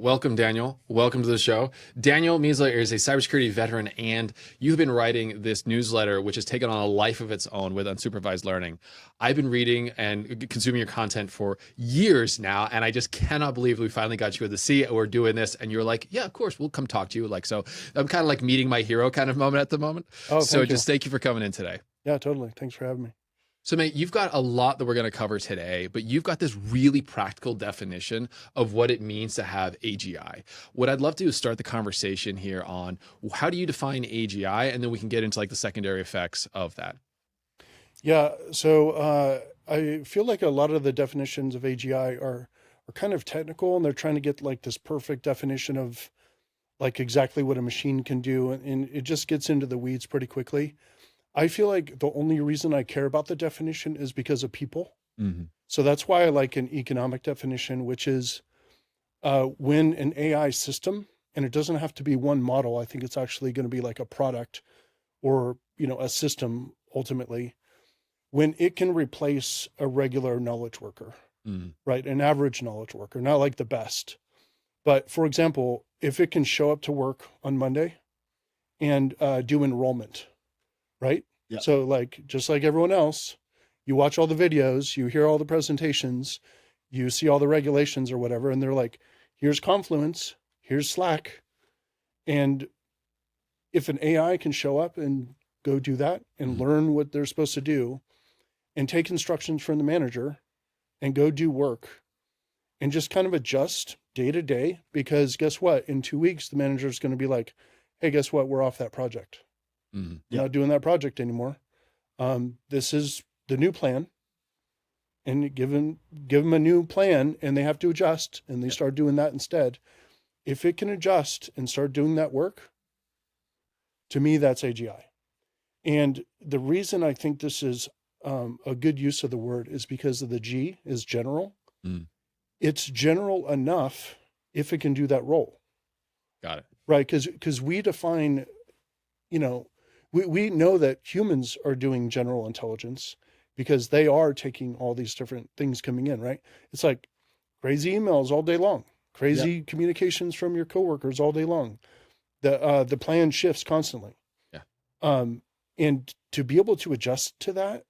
Welcome, Daniel. Welcome to the show. Daniel Miessler is a cybersecurity veteran, and you've been writing this newsletter, which has taken on a life of its own with Unsupervised Learning. I've been reading and consuming your content for years now, and I just cannot believe we finally got you at the seat. We're doing this, and you're like, yeah, of course, we'll come talk to you. So I'm kind of like meeting my hero kind of moment at the moment. Oh, so thank you. just thank you for coming in today. Yeah, totally. Thanks for having me. So, mate, you've got a lot that we're going to cover today, but you've got this really practical definition of what it means to have AGI. What I'd love to do is start the conversation here on how do you define AGI, and then we can get into like the secondary effects of that. Yeah, so I feel like a lot of the definitions of AGI are kind of technical, and they're trying to get like this perfect definition of like exactly what a machine can do, and it just gets into the weeds pretty quickly. I feel like the only reason I care about the definition is because of people. Mm-hmm. So that's why I like an economic definition, which is when an AI system, and it doesn't have to be one model. I think it's actually going to be like a product or, a system ultimately, when it can replace a regular knowledge worker, right? An average knowledge worker, not like the best. But for example, if it can show up to work on Monday and do enrollment, right? Yeah. So like, just like everyone else, you watch all the videos, you hear all the presentations, you see all the regulations or whatever, and they're like, here's Confluence, here's Slack. And if an AI can show up and go do that and learn what they're supposed to do and take instructions from the manager and go do work and just kind of adjust day to day, because guess what? In 2 weeks, the manager is going to be like, hey, guess what? We're off that project. Not doing that project anymore. This is the new plan, and give them a new plan, and they have to adjust, and they start doing that instead. If it can adjust and start doing that work, to me, that's AGI. And the reason I think this is a good use of the word is because of the G is general. It's general enough if it can do that role. Got it. Right, because we define, we know that humans are doing general intelligence because they are taking all these different things coming in, right? It's like crazy emails all day long, crazy communications from your coworkers all day long. The plan shifts constantly. Yeah. And to be able to adjust to that,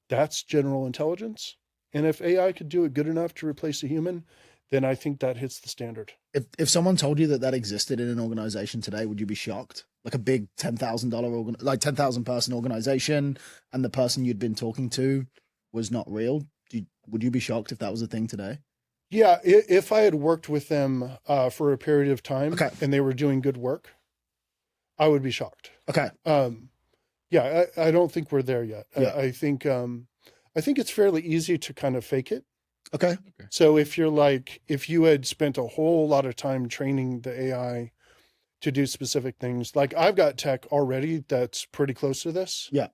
that's general intelligence. And if AI could do it good enough to replace a human, then I think that hits the standard. If someone told you that existed in an organization today, would you be shocked? Like a big $10,000 like 10,000 person organization, and the person you'd been talking to was not real? Would you be shocked if that was a thing today? Yeah, if I had worked with them for a period of time, and they were doing good work, I would be shocked. Okay. Yeah, I don't think we're there yet. Yeah. I think it's fairly easy to kind of fake it. Okay. So if you had spent a whole lot of time training the AI to do specific things, like I've got tech already that's pretty close to this. Yeah.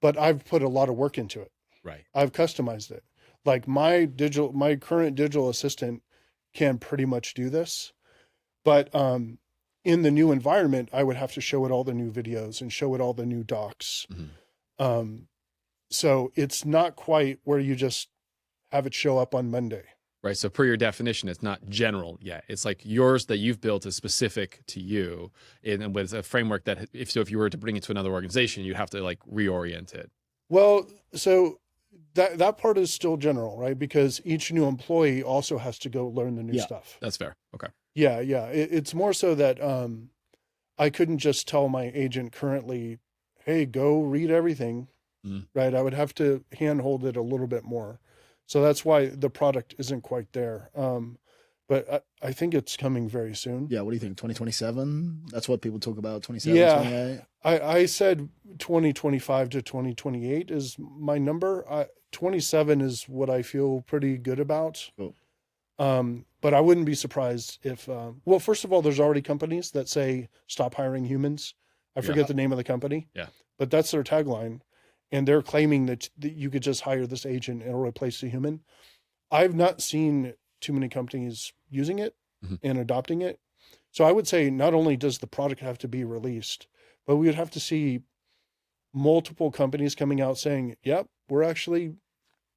But I've put a lot of work into it. Right. I've customized it. Like my current digital assistant can pretty much do this. But in the new environment, I would have to show it all the new videos and show it all the new docs. So it's not quite where you just have it show up on Monday. Right. So per your definition, it's not general yet. It's like yours that you've built is specific to you, and with a framework that if you were to bring it to another organization, you'd have to like reorient it. Well, so that part is still general, right? Because each new employee also has to go learn the new stuff. That's fair. Okay. Yeah. It's more so that I couldn't just tell my agent currently, hey, go read everything, right? I would have to handhold it a little bit more. So that's why the product isn't quite there. But I think it's coming very soon. Yeah. What do you think? 2027? That's what people talk about. 27, Yeah. 28? I said 2025 to 2028 is my number. 27 is what I feel pretty good about. Cool. But I wouldn't be surprised if, well, first of all, there's already companies that say, stop hiring humans. I forget the name of the company. Yeah. But that's their tagline. And they're claiming that you could just hire this agent and it'll replace the human. I've not seen too many companies using it and adopting it. So I would say not only does the product have to be released, but we would have to see multiple companies coming out saying, yep, we're actually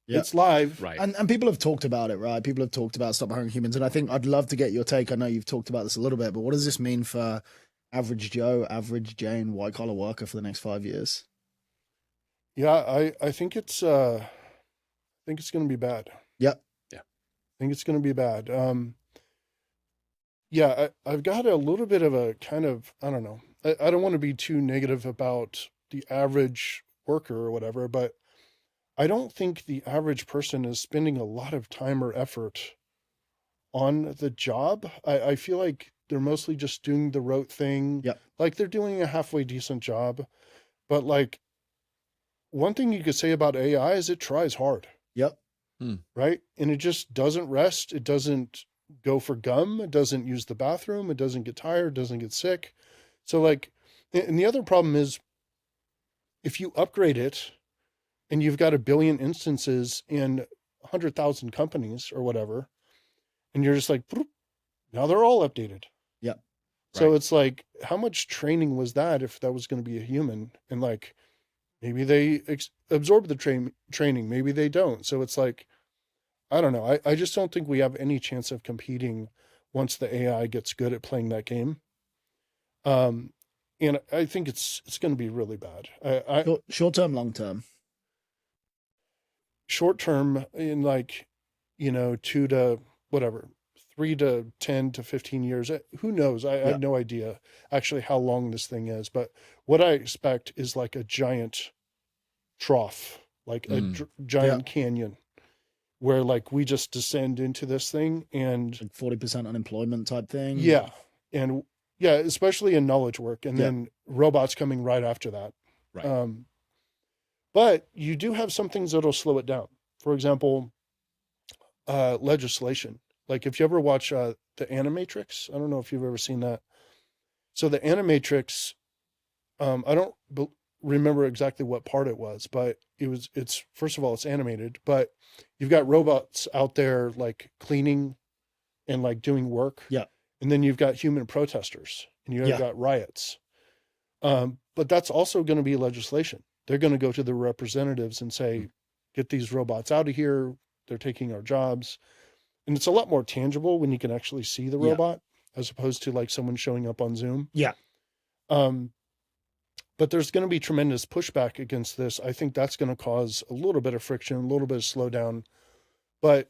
Yeah. It's live. Right. And people have talked about it, right? People have talked about stop hiring humans. And I think I'd love to get your take. I know you've talked about this a little bit, but what does this mean for average Joe, average Jane, white collar worker for the next 5 years? Yeah, I think it's going to be bad. Yep. I think it's going to be bad. Yeah, I've got a little bit of a kind of, I don't know. I don't want to be too negative about the average worker or whatever, but I don't think the average person is spending a lot of time or effort on the job. I feel like they're mostly just doing the rote thing. Yep. Like they're doing a halfway decent job. But like one thing you could say about AI is it tries hard. Yep. Right? And it just doesn't rest. It doesn't go for gum. It doesn't use the bathroom. It doesn't get tired, doesn't get sick. So like, and the other problem is if you upgrade it and you've got 1 billion instances in 100,000 companies or whatever, and you're just like, now they're all updated. Yep. So Right. it's like, how much training was that if that was going to be a human? And like, maybe they absorb the training, maybe they don't. So it's like, I don't know. I just don't think we have any chance of competing once the AI gets good at playing that game. And I think it's going to be really bad. Short term, long term. Short term in like, 2 to whatever, 3 to 10 to 15 years. Who knows? I have no idea actually how long this thing is, but what I expect is like a giant trough, like a giant canyon where like we just descend into this thing and Like 40% unemployment type thing. yeah. And yeah, especially in knowledge work and then robots coming right after that. Right. But you do have some things that'll slow it down. For example, legislation. Like if you ever watch the Animatrix, I don't know if you've ever seen that. So the Animatrix, I don't remember exactly what part it was, but it's first of all, it's animated, but you've got robots out there like cleaning and like doing work. Yeah. And then you've got human protesters and you've got riots. But that's also going to be legislation. They're going to go to the representatives and say, get these robots out of here. They're taking our jobs. And it's a lot more tangible when you can actually see the robot as opposed to like someone showing up on Zoom. Yeah. But there's going to be tremendous pushback against this. I think that's going to cause a little bit of friction, a little bit of slowdown. But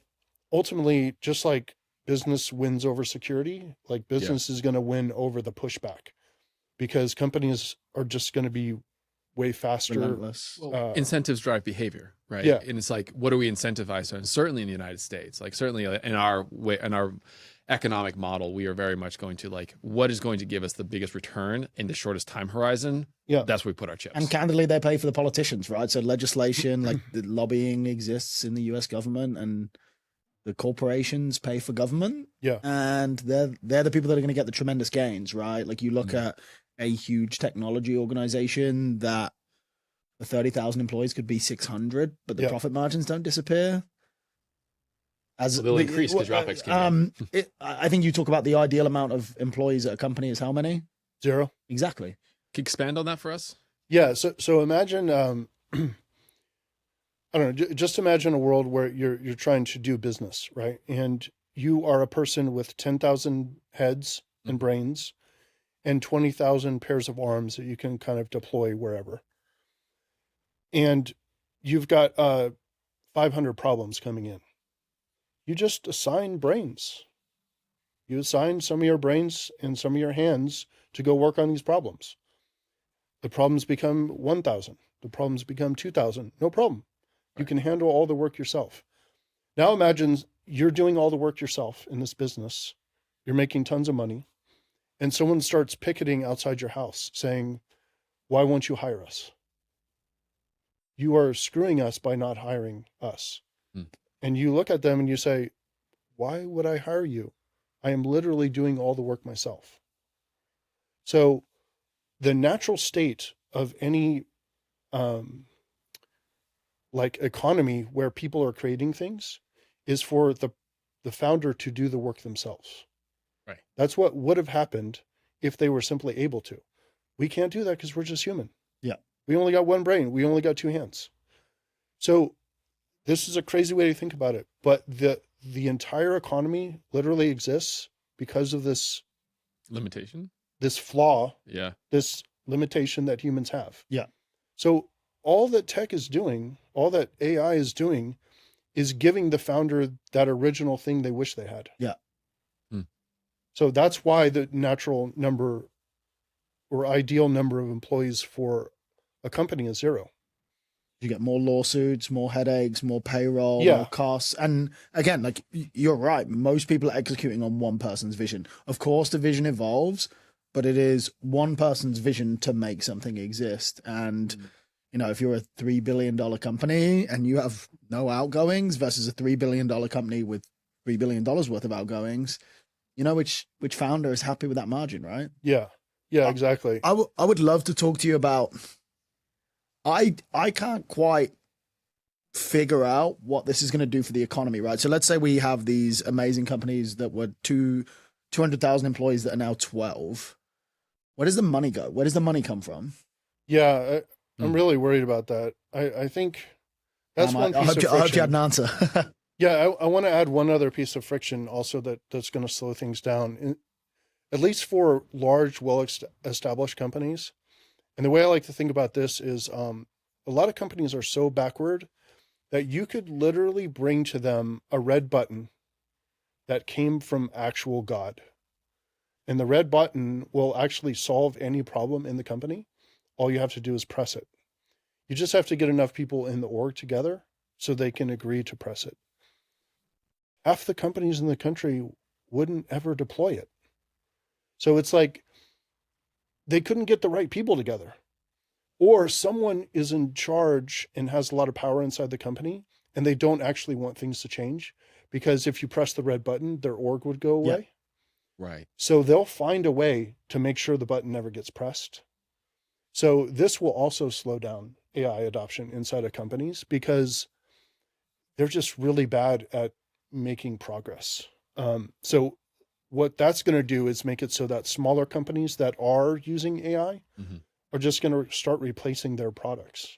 ultimately, just like business wins over security, like business is going to win over the pushback because companies are just going to be way faster. Relentless. Incentives drive behavior, right? Yeah. And it's like, what do we incentivize? And certainly in the United States, like certainly in our economic model, we are very much going to like, what is going to give us the biggest return in the shortest time horizon? Yeah. That's where we put our chips. And candidly, they pay for the politicians, right? So legislation, like the lobbying exists in the US government and the corporations pay for government. Yeah. And they're the people that are going to get the tremendous gains, right? Like you look at a huge technology organization that the 30,000 employees could be 600, but the profit margins don't disappear. They'll increase because your OpEx came down. I think you talk about the ideal amount of employees at a company is how many? 0. Exactly. Can you expand on that for us? Yeah. So imagine, I don't know, just imagine a world where you're trying to do business, right? And you are a person with 10,000 heads and brains and 20,000 pairs of arms that you can kind of deploy wherever. And you've got 500 problems coming in. You just assign brains. You assign some of your brains and some of your hands to go work on these problems. The problems become 1,000. The problems become 2,000. No problem. You can handle all the work yourself. Now imagine you're doing all the work yourself in this business. You're making tons of money. And someone starts picketing outside your house saying, why won't you hire us? You are screwing us by not hiring us. And you look at them and you say, why would I hire you? I am literally doing all the work myself. So the natural state of any like economy where people are creating things is for the founder to do the work themselves. Right. That's what would have happened if they were simply able to. We can't do that because we're just human. Yeah. We only got one brain. We only got 2 hands. So this is a crazy way to think about it, but the entire economy literally exists because of this Limitation. flaw, Yeah. this limitation that humans have. Yeah. So all that tech is doing, all that AI is doing, is giving the founder that original thing they wish they had. Yeah. So that's why the natural number or ideal number of employees for a company is 0. You get more lawsuits, more headaches, more payroll, Yeah. more costs. And again, like you're right, most people are executing on one person's vision. Of course, the vision evolves, but it is one person's vision to make something exist. And, you know, if you're a $3 billion company and you have no outgoings versus a $3 billion company with $3 billion worth of outgoings, you know, which founder is happy with that margin, right? Yeah. Yeah, exactly. I would love to talk to you about, I can't quite figure out what this is going to do for the economy, right? So let's say we have these amazing companies that were 200,000 employees that are now 12. Where does the money go? Where does the money come from? Yeah, I'm really worried about that. I think that's one piece of friction. I hope you had an answer. Yeah, I want to add one other piece of friction also that's going to slow things down, at least for large, well-established companies. And the way I like to think about this is a lot of companies are so backward that you could literally bring to them a red button that came from actual God. And the red button will actually solve any problem in the company. All you have to do is press it. You just have to get enough people in the org together so they can agree to press it. Half the companies in the country wouldn't ever deploy it. So it's like they couldn't get the right people together. Or someone is in charge and has a lot of power inside the company and they don't actually want things to change, because if you press the red button, their org would go away. Yeah. Right. So they'll find a way to make sure the button never gets pressed. So this will also slow down AI adoption inside of companies because they're just really bad at making progress. So what that's going to do is make it so that smaller companies that are using AI are just going to start replacing their products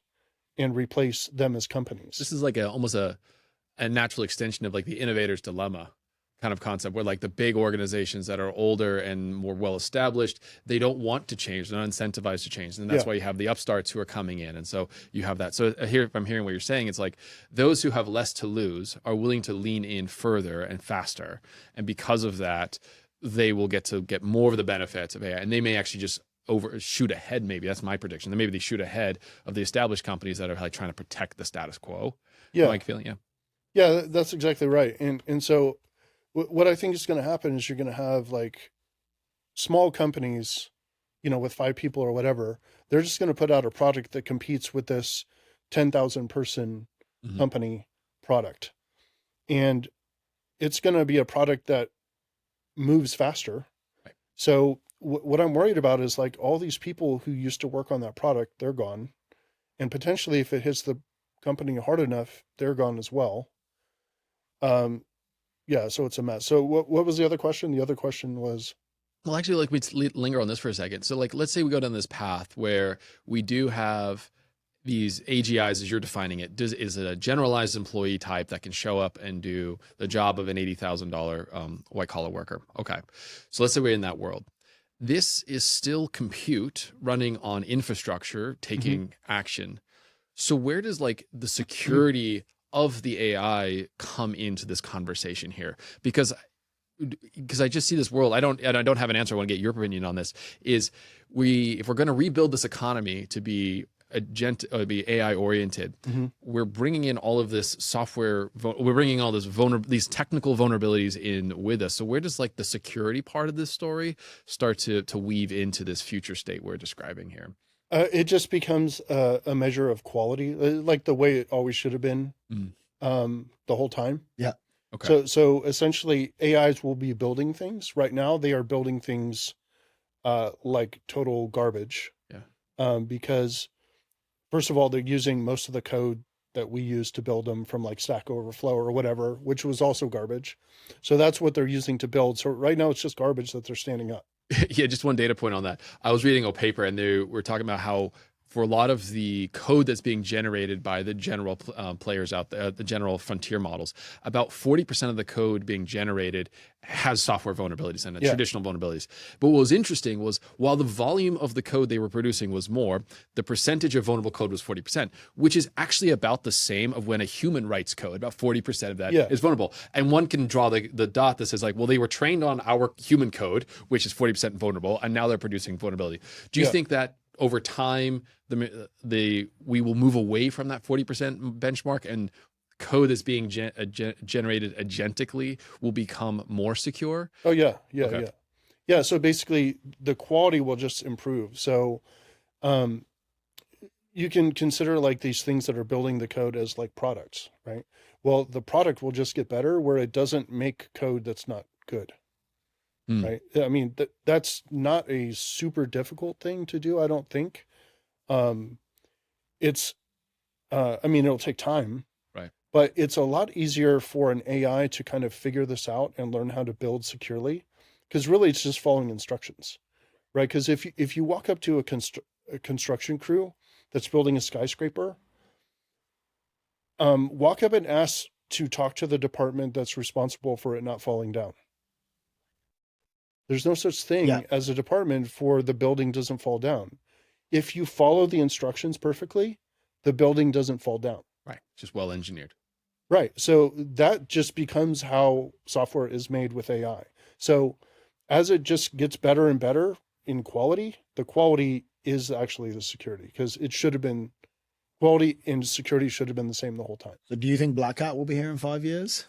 and replace them as companies. This is like almost a natural extension of like the innovator's dilemma kind of concept, where like the big organizations that are older and more well-established, they don't want to change. They're not incentivized to change. And that's why you have the upstarts who are coming in. And so you have that. So here, if I'm hearing what you're saying, it's like those who have less to lose are willing to lean in further and faster. And because of that, they will get more of the benefits of AI. And they may actually just shoot ahead. Maybe that's my prediction. That maybe they shoot ahead of the established companies that are like trying to protect the status quo. Yeah. Like feeling, yeah. Yeah, that's exactly right. And so what I think is going to happen is you're going to have like small companies, you know, with 5 people or whatever. They're just going to put out a product that competes with this 10,000 person company product. And it's going to be a product that moves faster. Right. So what I'm worried about is like all these people who used to work on that product, they're gone. And potentially if it hits the company hard enough, they're gone as well. Yeah, so it's a mess. So what was the other question? The other question was, well, actually, like we'd linger on this for a second. So like, let's say we go down this path where we do have these AGIs as you're defining it. Is it a generalized employee type that can show up and do the job of an $80,000 white collar worker? Okay. So let's say we're in that world. This is still compute running on infrastructure, taking action. So where does like the security of the AI come into this conversation here? Because I just see this world. I don't have an answer. I want to get your opinion on this. If we're going to rebuild this economy to be be AI oriented, we're bringing in all of this software. We're bringing all these technical vulnerabilities in with us. So where does like the security part of this story start to weave into this future state we're describing here? it just becomes a measure of quality, like the way it always should have been the whole time. Yeah. Okay. So essentially AIs will be building things. Right now they are building things like total garbage. Yeah. Because first of all, they're using most of the code that we use to build them from like Stack Overflow or whatever, which was also garbage. So that's what they're using to build. So right now it's just garbage that they're standing up. Yeah, just one data point on that. I was reading a paper and they were talking about how for a lot of the code that's being generated by the general players out there, the general frontier models, about 40% of the code being generated has software vulnerabilities in it, traditional vulnerabilities. But what was interesting was while the volume of the code they were producing was more, the percentage of vulnerable code was 40%, which is actually about the same of when a human writes code. About 40% of that is vulnerable. And one can draw the dot that says like, well, they were trained on our human code, which is 40% vulnerable, and now they're producing vulnerability. Do you think that over time, we will move away from that 40% benchmark and code that's being generated agentically will become more secure? Oh yeah. So basically, the quality will just improve. So, you can consider like these things that are building the code as like products, right? Well, the product will just get better where it doesn't make code that's not good. Right. I mean, that's not a super difficult thing to do, I don't think. It's, I mean, it'll take time, right? But it's a lot easier for an AI to kind of figure this out and learn how to build securely, because really it's just following instructions, right? Because if you walk up to a construction crew that's building a skyscraper, walk up and ask to talk to the department that's responsible for it not falling down. There's no such thing as a department for the building doesn't fall down. If you follow the instructions perfectly, the building doesn't fall down. Right. Just well engineered. Right. So that just becomes how software is made with AI. So as it just gets better and better in quality, the quality is actually the security, because it should have been quality and security should have been the same the whole time. So do you think Black Hat will be here in 5 years?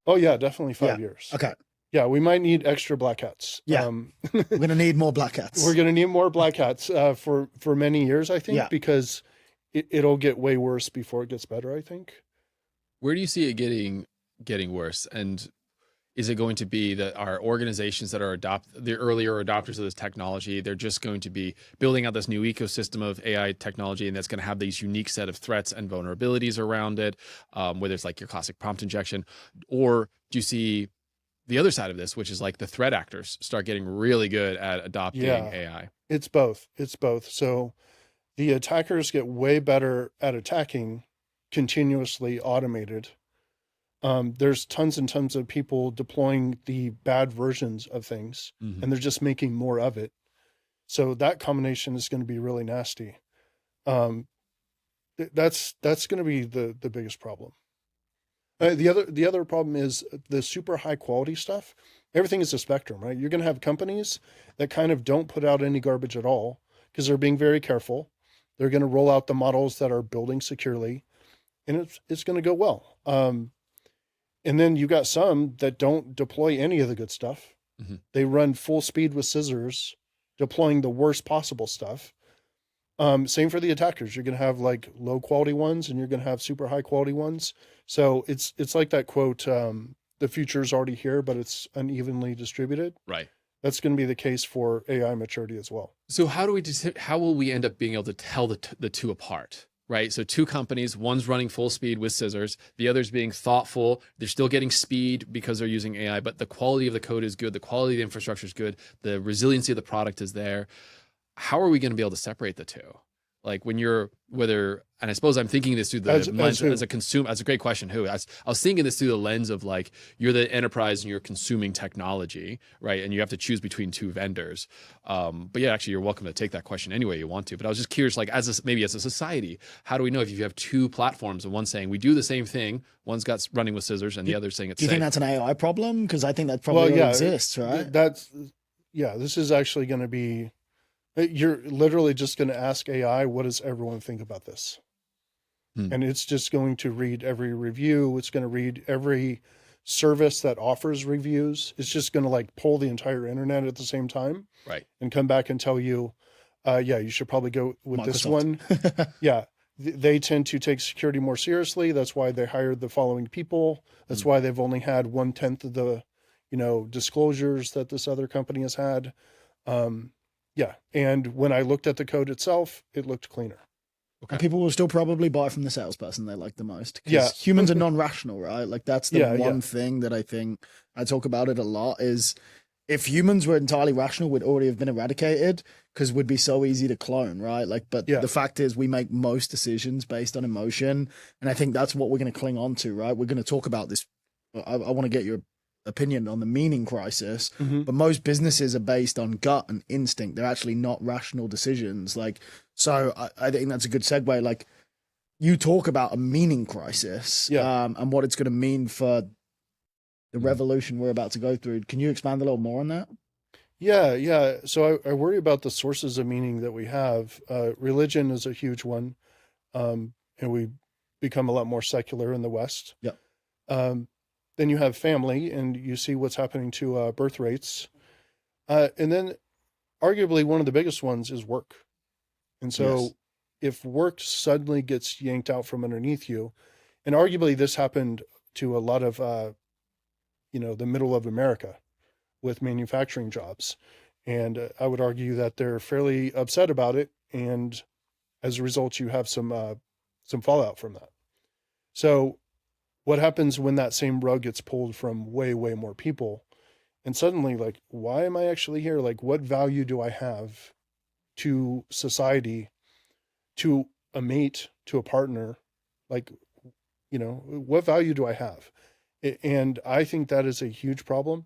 Oh yeah, definitely 5 years. Okay. Yeah, we might need extra black hats. Yeah, we're going to need more black hats. We're going to need more black hats for many years, I think, because it'll get way worse before it gets better, I think. Where do you see it getting worse? And is it going to be that our organizations that are the earlier adopters of this technology, they're just going to be building out this new ecosystem of AI technology, and that's going to have these unique set of threats and vulnerabilities around it, whether it's like your classic prompt injection? Or do you see the other side of this, which is like the threat actors start getting really good at adopting AI? It's both. So the attackers get way better at attacking, continuously automated. There's tons and tons of people deploying the bad versions of things, and they're just making more of it. So that combination is going to be really nasty. That's going to be the biggest problem. The other problem is the super high quality stuff. Everything is a spectrum, right? You're going to have companies that kind of don't put out any garbage at all because they're being very careful. They're going to roll out the models that are building securely, and it's going to go well. And then you got some that don't deploy any of the good stuff. They run full speed with scissors, deploying the worst possible stuff. Same for the attackers. You're going to have like low quality ones, and you're going to have super high quality ones. So it's like that quote, the future is already here, but it's unevenly distributed. Right. That's going to be the case for AI maturity as well. So how will we end up being able to tell the two apart? Right. So two companies, one's running full speed with scissors, the other's being thoughtful. They're still getting speed because they're using AI, but the quality of the code is good. The quality of the infrastructure is good. The resiliency of the product is there. How are we going to be able to separate the two? Like when and I suppose I'm thinking this through the lens as a consumer. That's a great question. I was thinking this through the lens of like, you're the enterprise and you're consuming technology, right? And you have to choose between two vendors. But yeah, actually you're welcome to take that question any way you want to. But I was just curious, like maybe as a society, how do we know if you have two platforms and one saying we do the same thing, one's got running with scissors and the other saying it's safe? Do you think that's an AI problem? Because I think that probably exists, right? This is actually going to be, you're literally just going to ask AI, what does everyone think about this? And it's just going to read every review. It's going to read every service that offers reviews. It's just going to like pull the entire internet at the same time. Right. And come back and tell you, you should probably go with this one. Yeah. They tend to take security more seriously. That's why they hired the following people. That's why they've only had 1/10 of the, disclosures that this other company has had. And when I looked at the code itself, it looked cleaner. Okay. And people will still probably buy from the salesperson they like the most. Yeah. Humans are non-rational, right? Like that's the one thing that I think I talk about it a lot is if humans were entirely rational, we'd already have been eradicated because we'd be so easy to clone, right? Like, but Yeah. the fact is, we make most decisions based on emotion, and I think that's what we're going to cling on to, right? We're going to talk about this. I want to get your opinion on the meaning crisis, Mm-hmm. but most businesses are based on gut and instinct. They're actually not rational decisions. Like, so I think that's a good segue. Like, you talk about a meaning crisis, Yeah. and what it's going to mean for the revolution we're about to go through. Can you expand a little more on that? Yeah. So I worry about the sources of meaning that we have. Religion is a huge one, and we become a lot more secular in the West. Yep. Then you have family, and you see what's happening to birth rates. And then arguably one of the biggest ones is work. And so Yes. if work suddenly gets yanked out from underneath you, and arguably this happened to a lot of, the middle of America with manufacturing jobs. And I would argue that they're fairly upset about it. And as a result, you have some fallout from that. So what happens when that same rug gets pulled from way, way more people? And suddenly, like, why am I actually here? Like, what value do I have to society, to a mate, to a partner? Like, what value do I have? And I think that is a huge problem.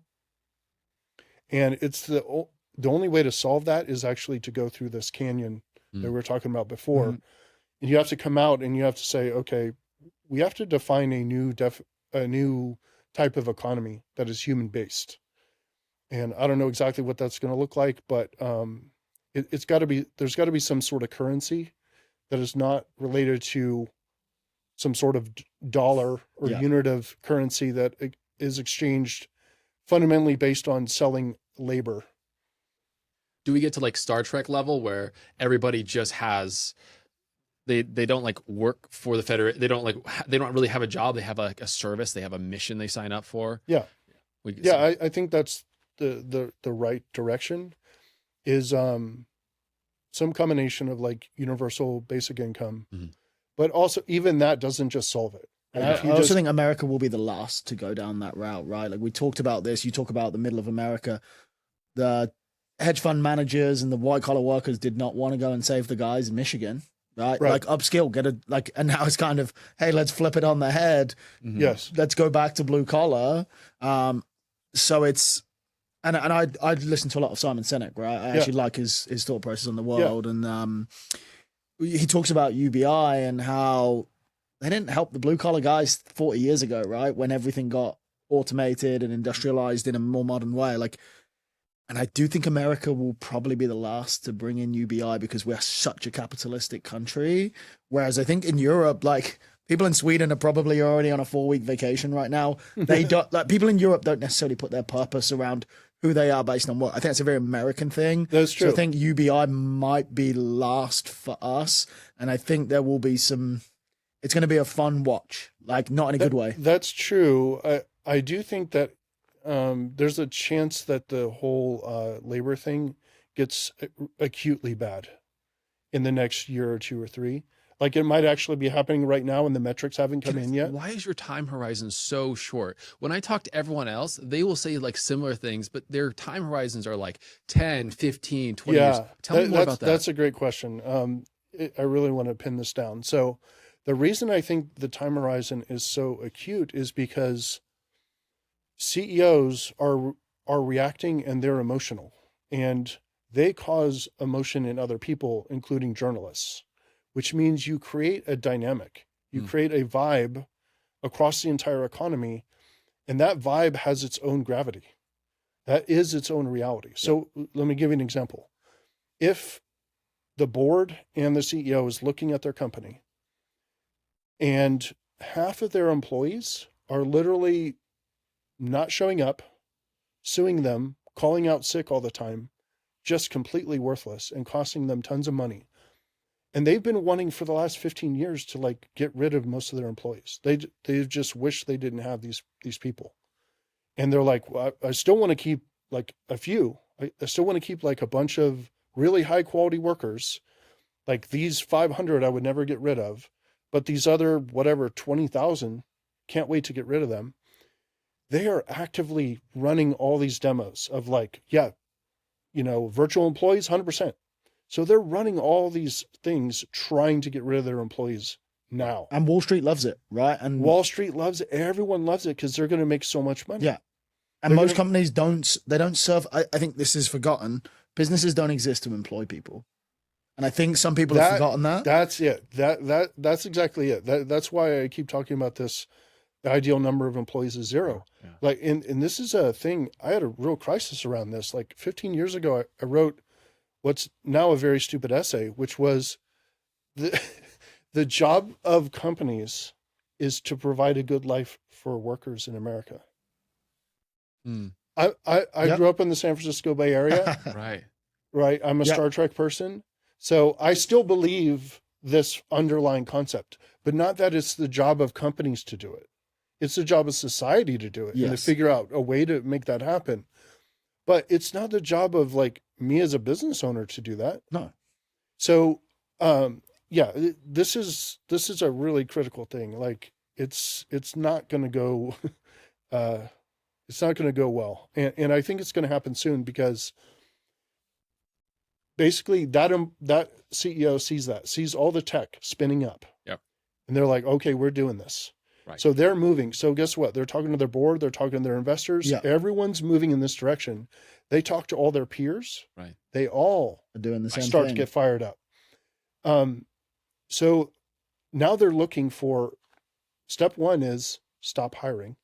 And it's the only way to solve that is actually to go through this canyon that we were talking about before. Mhm. And you have to come out and you have to say, okay, we have to define a new type of economy that is human based. And I don't know exactly what that's going to look like, but there's got to be some sort of currency that is not related to some sort of dollar or Yeah. unit of currency that is exchanged fundamentally based on selling labor. Do we get to like Star Trek level where everybody just has they don't like work for the Federation? They don't really have a job. They have like a service. They have a mission they sign up for. Yeah. We, Yeah, I think that's the right direction is some combination of like universal basic income. Mhm. But also even that doesn't just solve it. And Like, I also think America will be the last to go down that route, right? Like we talked about this. You talk about the middle of America. The hedge fund managers and the white collar workers did not want to go and save the guys in Michigan, right? Right. Like upskill, and now it's kind of, hey, let's flip it on the head. Mhm. Yes. Let's go back to blue collar. So it's, and I listen to a lot of Simon Sinek, right? I actually like his thought process on the world, and he talks about UBI and how they didn't help the blue collar guys 40 years ago, right? When everything got automated and industrialized in a more modern way, like. And I do think America will probably be the last to bring in UBI because we're such a capitalistic country. Whereas I think in Europe, like people in Sweden are probably already on a 4-week vacation right now. They don't like people in Europe don't necessarily put their purpose around who they are based on what. I think it's a very American thing. That's true. So I think UBI might be last for us. And I think there will be it's going to be a fun watch, like not in a good way. That's true. I do think that there's a chance that the whole labor thing gets acutely bad in the next year or 2 or 3. Like it might actually be happening right now and the metrics haven't come in yet. Why is your time horizon so short? When I talk to everyone else, they will say like similar things, but their time horizons are like 10, 15, 20 years. Tell me more about that. That's a great question. I really want to pin this down. So the reason I think the time horizon is so acute is because CEOs are reacting and they're emotional and they cause emotion in other people, including journalists, which means you create a dynamic, you create a vibe across the entire economy, and that vibe has its own gravity. That is its own reality. So let me give you an example. If the board and the CEO is looking at their company and half of their employees are literally not showing up, suing them, calling out sick all the time, just completely worthless and costing them tons of money. And they've been wanting for the last 15 years to like get rid of most of their employees. They just wish they didn't have these people. And they're like, well, I still want to keep like a few. I still want to keep like a bunch of really high quality workers. Like these 500 I would never get rid of, but these other whatever 20,000, can't wait to get rid of them. they are actively running all these demos of like, yeah, virtual employees, 100%. So they're running all these things trying to get rid of their employees now. And Wall Street loves it, right? And Wall Street loves it. Everyone loves it because they're going to make so much money. yeah. And most companies don't serve, I think this is forgotten. Businesses don't exist to employ people. And I think some people have forgotten that. That's it. That's exactly it. That's why I keep talking about this. The ideal number of employees is 0. Yeah. Like, and this is a thing. I had a real crisis around this. Like 15 years ago, I wrote what's now a very stupid essay, which was the job of companies is to provide a good life for workers in America. I grew up in the San Francisco Bay Area. Right. I'm a Star Trek person. So I still believe this underlying concept, but not that it's the job of companies to do it. It's the job of society to do it and to figure out a way to make that happen. But it's not the job of like me as a business owner to do that. No. So, this is a really critical thing. Like it's not going to go, it's not going to go well. And I think it's going to happen soon because basically that CEO sees all the tech spinning up. Yep. And they're like, okay, we're doing this. Right. So they're moving. So guess what? They're talking to their board. They're talking to their investors. Yeah. Everyone's moving in this direction. They talk to all their peers. Right. They all are doing the same start thing. to get fired up. So now they're looking for, step 1 is stop hiring.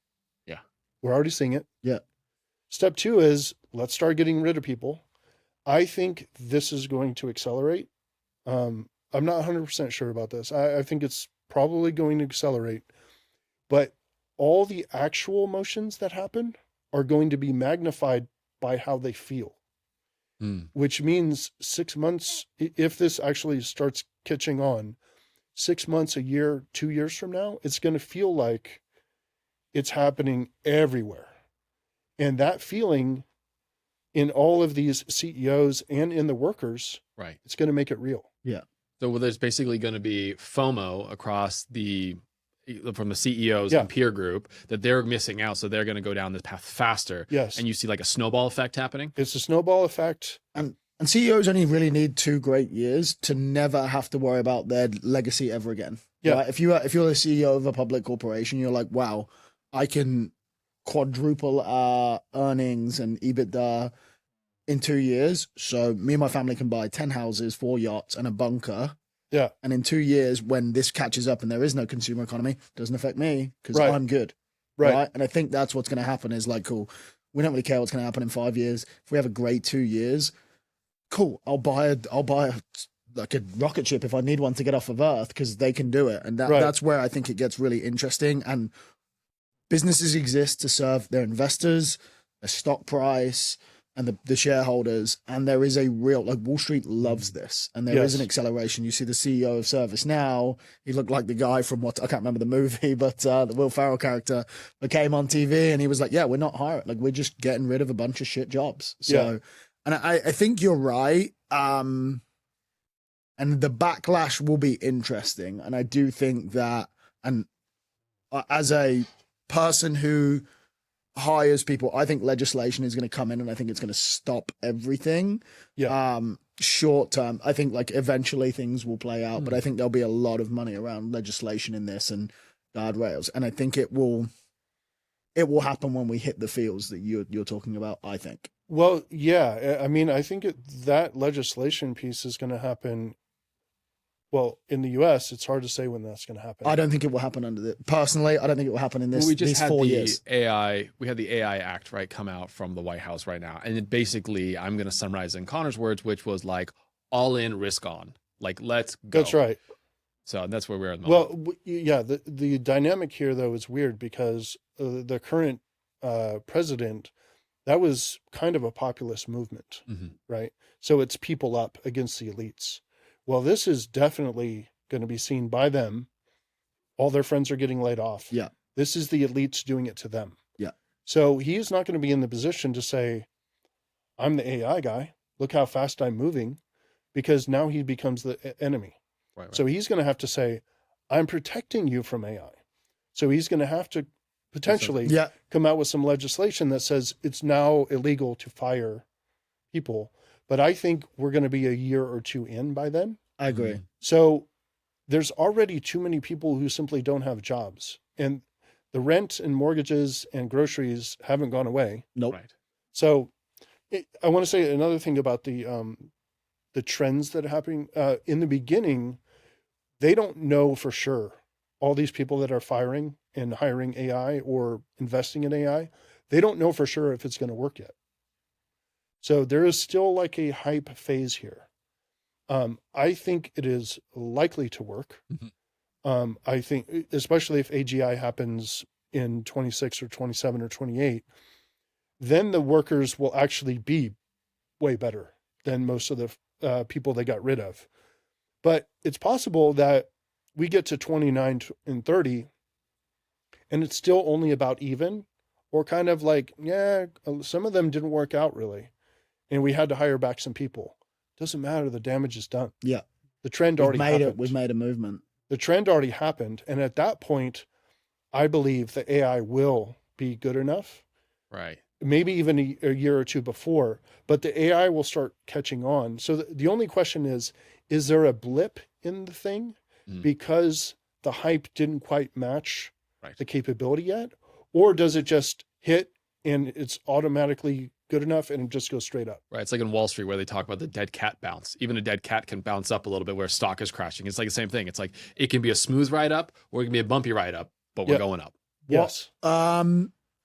Yeah. We're already seeing it. Yeah. Step 2 is let's start getting rid of people. I think this is going to accelerate. I'm not 100% sure about this. I think it's probably going to accelerate, but all the actual emotions that happen are going to be magnified by how they feel, which means 6 months, if this actually starts catching on, 6 months, a year, 2 years from now, it's going to feel like it's happening everywhere. And that feeling in all of these CEOs and in the workers, right, it's going to make it real. Yeah. So there's basically going to be FOMO across from the CEOs and peer group that they're missing out. So they're going to go down this path faster. Yes. And you see like a snowball effect happening. It's a snowball effect. And CEOs only really need 2 great years to never have to worry about their legacy ever again. Yeah. Right? If you're the CEO of a public corporation, you're like, wow, I can quadruple our earnings and EBITDA in 2 years. So me and my family can buy 10 houses, 4 yachts, and a bunker. Yeah. And in 2 years, when this catches up and there is no consumer economy, it doesn't affect me because I'm good. Right. And I think that's what's going to happen is like, cool, we don't really care what's going to happen in 5 years. If we have a great 2 years, cool, I'll buy like a rocket ship if I need one to get off of Earth because they can do it. And that's where I think it gets really interesting. And businesses exist to serve their investors, their stock price, and the shareholders. And there is a real, like Wall Street loves this. And there is an acceleration. You see the CEO of ServiceNow, he looked like the guy from I can't remember the movie, but the Will Ferrell character that came on TV and he was like, yeah, we're not hiring. Like we're just getting rid of a bunch of shit jobs. So, and I think you're right. And the backlash will be interesting. And I do think that, and as a person who hires people, I think legislation is going to come in and I think it's going to stop everything. Short term, I think like eventually things will play out, but I think there'll be a lot of money around legislation in this and guardrails, and I think it will happen when we hit the fields that you're talking about, I think. Well, yeah, I mean, I think that legislation piece is going to happen. Well, in the U.S., it's hard to say when that's going to happen. I don't think it will happen personally, I don't think it will happen in these 4 years. We had the AI Act, right, come out from the White House right now. And it basically, I'm going to summarize in Connor's words, which was like all in, risk on. Like, let's go. That's right. So that's where we're at the moment. Well, yeah, the dynamic here, though, is weird because the current president, that was kind of a populist movement, right? So it's people up against the elites. Well, this is definitely going to be seen by them. All their friends are getting laid off. Yeah. This is the elites doing it to them. Yeah. So he is not going to be in the position to say, I'm the AI guy. Look how fast I'm moving, because now he becomes the enemy. Right. So he's going to have to say, I'm protecting you from AI. So he's going to have to potentially Yeah, come out with some legislation that says it's now illegal to fire people. But I think we're going to be a year or two in by then. I agree. So there's already too many people who simply don't have jobs. And the rent and mortgages and groceries haven't gone away. Nope. Right. So I want to say another thing about the trends that are happening. In the beginning, they don't know for sure. All these people that are firing and hiring AI or investing in AI, they don't know for sure if it's going to work yet. So there is still like a hype phase here. I think it is likely to work. I think, especially if AGI happens in 26 or 27 or 28, then the workers will actually be way better than most of the people they got rid of. But it's possible that we get to 29 and 30 and it's still only about even, or kind of like, yeah, some of them didn't work out really. And we had to hire back some people. Doesn't matter. The damage is done. Yeah. The trend We've already made happened. it. We've made a movement. The trend already happened. And at that point, I believe the AI will be good enough. Right. Maybe even a year or two before, but the AI will start catching on. So the only question is there a blip in the thing because the hype didn't quite match the capability yet? Or does it just hit and it's automatically good enough and it just goes straight up? Right. It's like in Wall Street where they talk about the dead cat bounce. Even a dead cat can bounce up a little bit where stock is crashing. It's like the same thing. It's like it can be a smooth ride up or it can be a bumpy ride up, but we're going up. Yes.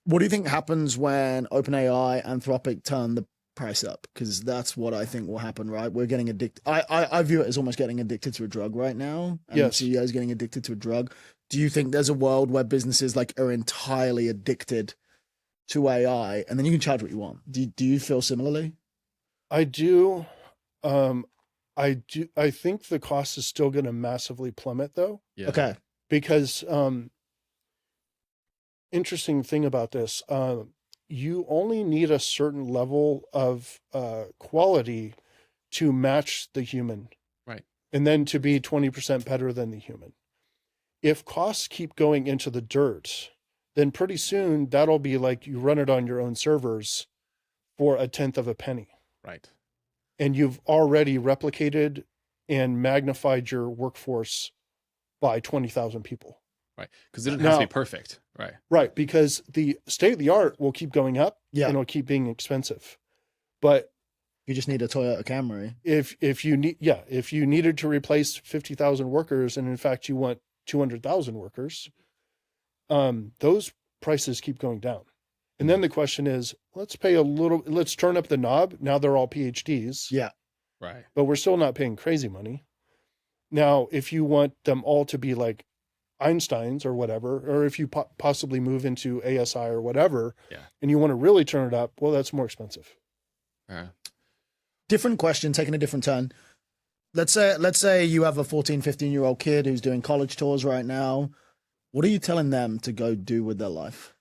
What do you think happens when OpenAI, Anthropic turn the price up? Because that's what I think will happen, right? We're getting addicted. I view it as almost getting addicted to a drug right now. And Yes. CEOs getting addicted to a drug. Do you think there's a world where businesses like are entirely addicted to AI and then you can charge what you want? Do you feel similarly? I do. I think the cost is still going to massively plummet though. Yeah. Okay. Because interesting thing about this, you only need a certain level of quality to match the human. Right. And then to be 20% better than the human. If costs keep going into the dirt, then pretty soon that'll be like you run it on your own servers for a tenth of a penny. Right. And you've already replicated and magnified your workforce by 20,000 people. Right. Because it doesn't have to Now- be perfect. Right. Right, because the state of the art will keep going up Yeah. and it'll keep being expensive. But You just need a Toyota Camry. if you needed to replace 50,000 workers and in fact you want 200,000 workers, those prices keep going down. And then the question is, let's turn up the knob. Now they're all PhDs. Yeah. Right. But we're still not paying crazy money. Now, if you want them all to be like Einsteins or whatever, or if you possibly move into ASI or whatever, and you want to really turn it up, well, that's more expensive. Yeah. Different question, taking a different turn. Let's say you have a 14, 15-year-old kid who's doing college tours right now. What are you telling them to go do with their life?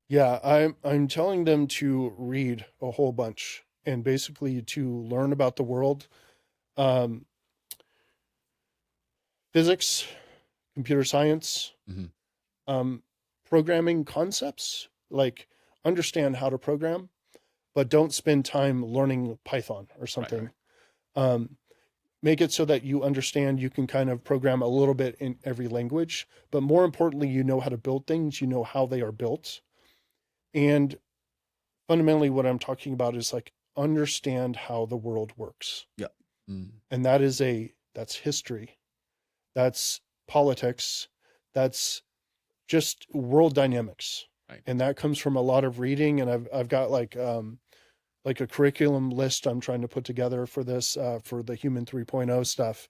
Yeah, I'm telling them to read a whole bunch and basically to learn about the world. Physics, computer science, programming concepts, like understand how to program, but don't spend time learning Python or something. Right. Make it so that you understand you can kind of program a little bit in every language, but more importantly, you know how to build things, you know how they are built. And fundamentally what I'm talking about is like understand how the world works. Yeah. And that's history. That's politics. That's just world dynamics. Right. And that comes from a lot of reading. And I've got like a curriculum list I'm trying to put together for this, for the Human 3.0 stuff.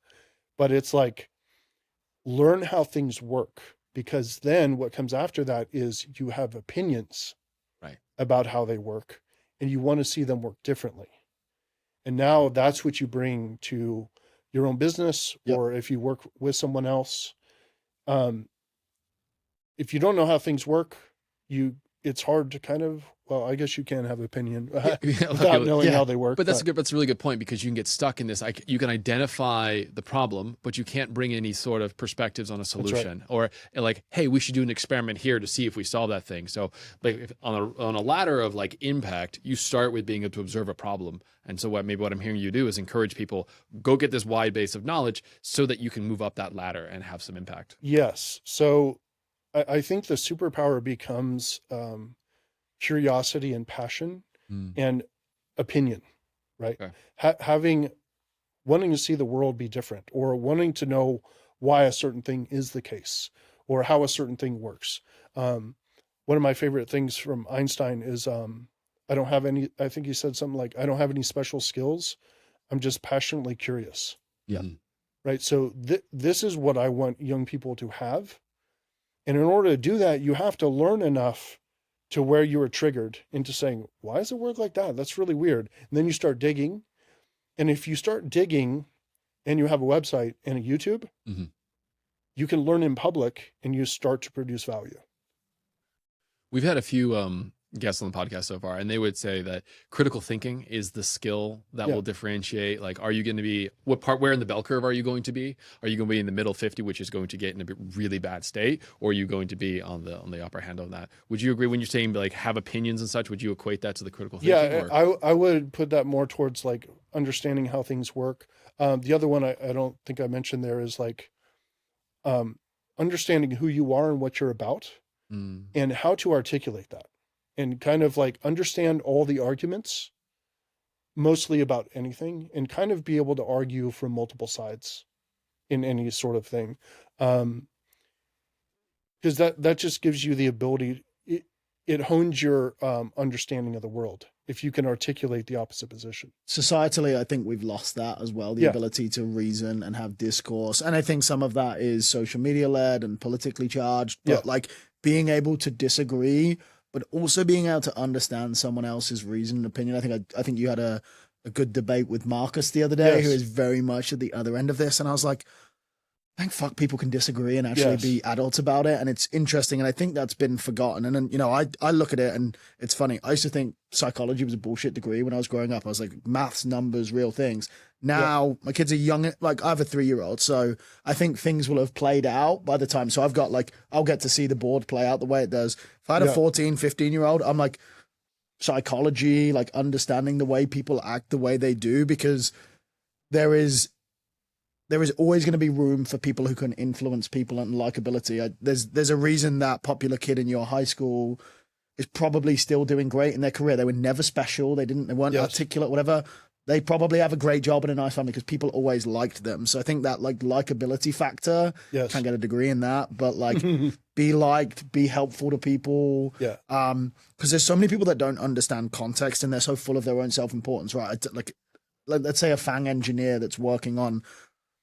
But it's like, learn how things work, because then what comes after that is you have opinions about how they work and you want to see them work differently. And now that's what you bring to your own business, or if you work with someone else. If you don't know how things work, it's hard to kind of well, I guess you can have opinion Yeah, without knowing how they work. But that's a really good point, because you can get stuck in this. Like, you can identify the problem, but you can't bring any sort of perspectives on a solution, or like, hey, we should do an experiment here to see if we solve that thing. So like, if on a ladder of like impact, you start with being able to observe a problem. And so what I'm hearing you do is encourage people, go get this wide base of knowledge so that you can move up that ladder and have some impact. Yes. So I think the superpower becomes curiosity and passion and opinion, right? Okay. Wanting to see the world be different, or wanting to know why a certain thing is the case, or how a certain thing works. One of my favorite things from Einstein is, I think he said something like, I don't have any special skills. I'm just passionately curious. Yeah. Right. So this is what I want young people to have. And in order to do that, you have to learn enough to where you are triggered into saying, why does it work like that? That's really weird. And then you start digging. And if you start digging and you have a website and a YouTube, you can learn in public and you start to produce value. We've had a few guests on the podcast so far, and they would say that critical thinking is the skill that will differentiate. Like, are you going to be, where in the bell curve are you going to be? Are you going to be in the middle 50, which is going to get in a really bad state, or are you going to be on the upper hand of that? Would you agree when you're saying like have opinions and such? Would you equate that to the critical thinking? Yeah, I would put that more towards like understanding how things work. The other one I don't think I mentioned there is like understanding who you are and what you're about, and how to articulate that. And kind of like understand all the arguments, mostly about anything, and kind of be able to argue from multiple sides in any sort of thing. Because that just gives you the ability, it hones your understanding of the world if you can articulate the opposite position. Societally, I think we've lost that as well, the ability to reason and have discourse. And I think some of that is social media led and politically charged, but like being able to disagree, but also being able to understand someone else's reason and opinion. I think you had a good debate with Marcus the other day, who is very much at the other end of this. And I was like, thank fuck people can disagree and actually be adults about it. And it's interesting. And I think that's been forgotten. And then, you know, I look at it and it's funny. I used to think psychology was a bullshit degree when I was growing up. I was like, maths, numbers, real things. Now my kids are young. Like, I have a 3-year-old. So I think things will have played out by the time. So I've got like, I'll get to see the board play out the way it does. If I had a 14, 15-year-old, I'm like, psychology, like understanding the way people act the way they do, because there is always going to be room for people who can influence people and likability. There's a reason that popular kid in your high school is probably still doing great in their career. They were never special. They weren't articulate, whatever. They probably have a great job and a nice family because people always liked them. So I think that like likability factor, can't get a degree in that, but like be liked, be helpful to people. Because there's so many people that don't understand context and they're so full of their own self-importance, right? Like let's say a FANG engineer that's working on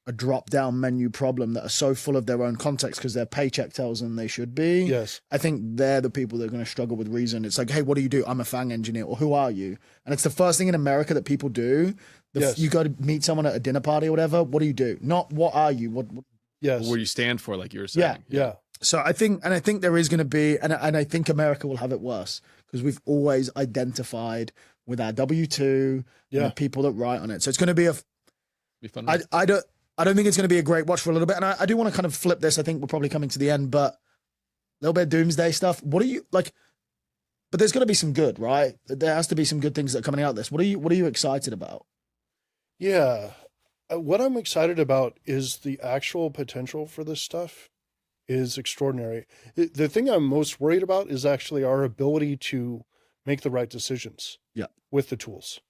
a drop-down menu problem that are so full of their own context because their paycheck tells them they should be. I think they're the people that are going to struggle with reason. It's like, hey, what do you do? I'm a FANG engineer. Or who are you? And it's the first thing in America that people do. You go to meet someone at a dinner party or whatever. What do you do? Not what are you? What do you stand for, like you were saying? So I think there is going to be, and I think America will have it worse because we've always identified with our W-2 and the people that write on it. So it's going to be fun. I don't think it's going to be a great watch for a little bit. And I do want to kind of flip this. I think we're probably coming to the end, but a little bit of doomsday stuff. What are you like? But there's got to be some good, right? There has to be some good things that are coming out of this. What are you excited about? What I'm excited about is the actual potential for this stuff is extraordinary. The thing I'm most worried about is actually our ability to make the right decisions with the tools.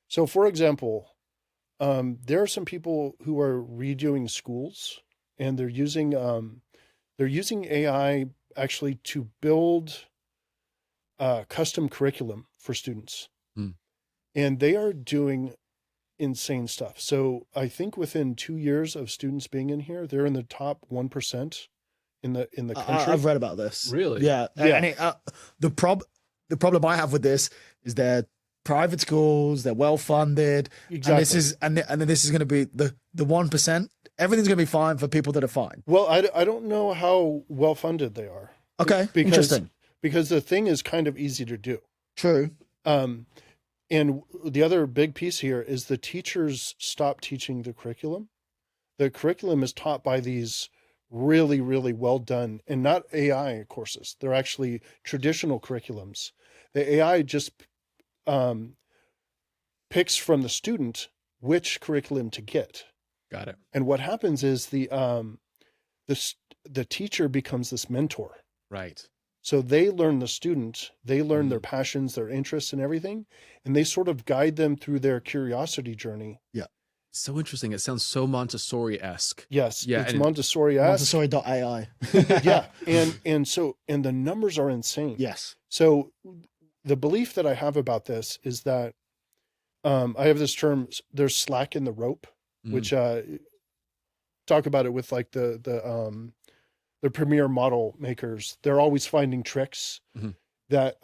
So for example, there are some people who are redoing schools and they're using AI actually to build custom curriculum for students. And they are doing insane stuff. So I think within 2 years of students being in here, they're in the top 1% in the country. I've read about this. Really? Yeah. And the problem I have with this is they're private schools, they're well funded. Exactly. And this is going to be the 1%. Everything's going to be fine for people that are fine. Well, I don't know how well funded they are. Okay. Interesting. Because the thing is kind of easy to do. True. And the other big piece here is the teachers stop teaching the curriculum. The curriculum is taught by these really, really well done, and not AI courses. They're actually traditional curriculums. The AI just picks from the student which curriculum to get. Got it. And what happens is the teacher becomes this mentor. Right. So they learn the student, they learn their passions, their interests and everything, and they sort of guide them through their curiosity journey. Yeah. So interesting. It sounds so Montessori-esque. Yes. Yeah, It's and- Montessori-esque. Montessori.ai. Yeah. And the numbers are insane. Yes. So the belief that I have about this is that I have this term, there's slack in the rope, which talk about it with like the premier model makers. They're always finding tricks that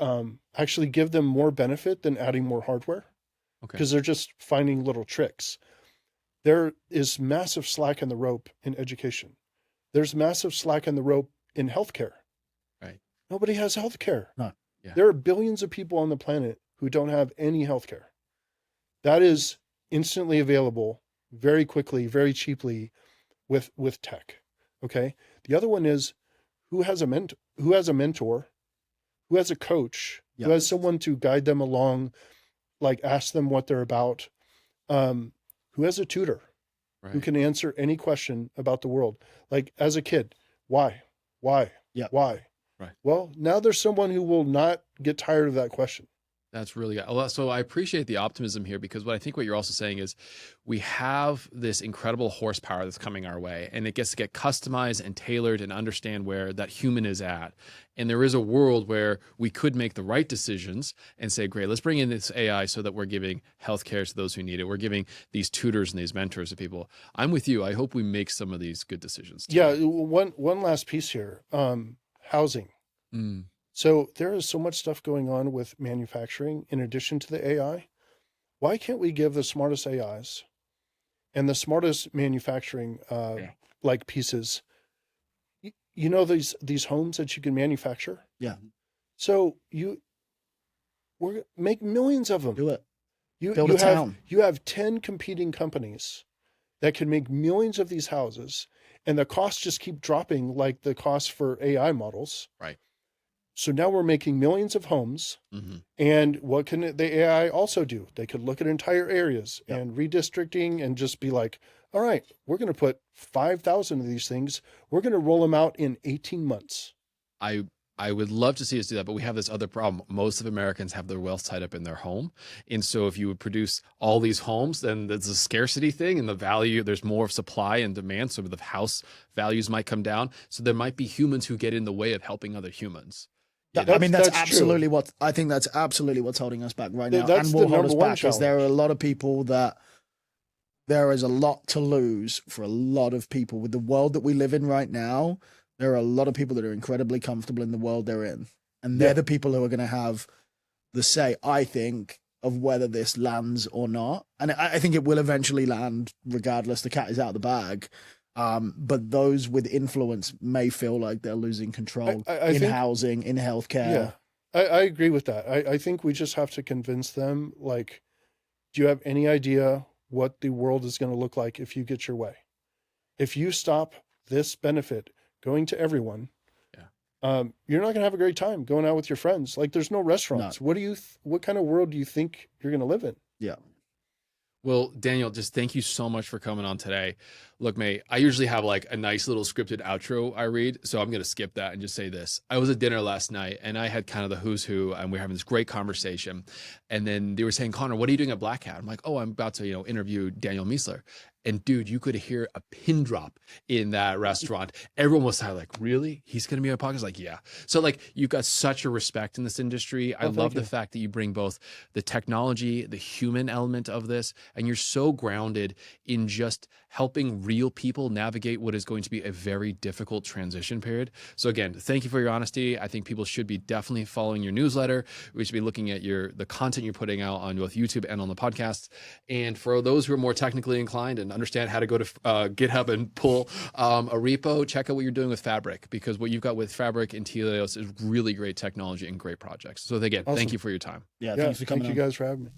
actually give them more benefit than adding more hardware, because they're just finding little tricks. There is massive slack in the rope in education. There's massive slack in the rope in healthcare. Right. Nobody has healthcare. No. Yeah. There are billions of people on the planet who don't have any healthcare. That is instantly available, very quickly, very cheaply, with tech. Okay. The other one is who has a mentor, who has a coach, who has someone to guide them along, like ask them what they're about, who has a tutor, who can answer any question about the world. Like as a kid, why? Yeah. Why? Right. Well, now there's someone who will not get tired of that question. That's really good. So I appreciate the optimism here, because what I think what you're also saying is we have this incredible horsepower that's coming our way, and it gets to get customized and tailored and understand where that human is at. And there is a world where we could make the right decisions and say, great, let's bring in this AI so that we're giving healthcare to those who need it. We're giving these tutors and these mentors to people. I'm with you. I hope we make some of these good decisions too. Yeah. One last piece here. Housing. So there is so much stuff going on with manufacturing in addition to the AI. Why can't we give the smartest AIs and the smartest manufacturing like pieces, you know, these homes that you can manufacture? Yeah. So we're make millions of them. Do it. You Build a have town. you have 10 competing companies that can make millions of these houses, and the costs just keep dropping like the costs for AI models. Right. So now we're making millions of homes. And what can the AI also do? They could look at entire areas and redistricting and just be like, all right, we're going to put 5,000 of these things. We're going to roll them out in 18 months. I would love to see us do that, but we have this other problem. Most of Americans have their wealth tied up in their home. And so if you would produce all these homes, then there's a scarcity thing and the value, there's more of supply and demand. So the house values might come down. So there might be humans who get in the way of helping other humans. I mean, that's true. absolutely what I think. That's absolutely what's holding us back right now, That's and the will hold number us one back. Is there are challenge. a lot of people that there is a lot to lose for a lot of people with the world that we live in right now. There are a lot of people that are incredibly comfortable in the world they're in, and they're the people who are going to have the say, I think, of whether this lands or not. And I think it will eventually land, regardless. The cat is out of the bag. But those with influence may feel like they're losing control I in think- housing, in healthcare. Yeah, I agree with that. I think we just have to convince them, like, do you have any idea what the world is going to look like if you get your way? If you stop this benefit going to everyone, you're not going to have a great time going out with your friends. Like, there's no restaurants. No. What kind of world do you think you're going to live in? Yeah. Well, Daniel, just thank you so much for coming on today. Look, mate, I usually have like a nice little scripted outro I read, so I'm going to skip that and just say this. I was at dinner last night and I had kind of the who's who, and we were having this great conversation. And then they were saying, Connor, what are you doing at Black Hat? I'm like, oh, I'm about to, interview Daniel Miessler. And dude, you could hear a pin drop in that restaurant. Everyone was like, really? He's going to be on a podcast? Like, yeah. So like, you've got such a respect in this industry. I love the fact that you bring both the technology, the human element of this, and you're so grounded in just helping real people navigate what is going to be a very difficult transition period. So again, thank you for your honesty. I think people should be definitely following your newsletter. We should be looking at the content you're putting out on both YouTube and on the podcast. And for those who are more technically inclined and understand how to go to GitHub and pull a repo, check out what you're doing with Fabric, because what you've got with Fabric and Telios is really great technology and great projects. So again, Awesome. Thank you for your time. Yeah, thanks for coming thank on. you guys for having me.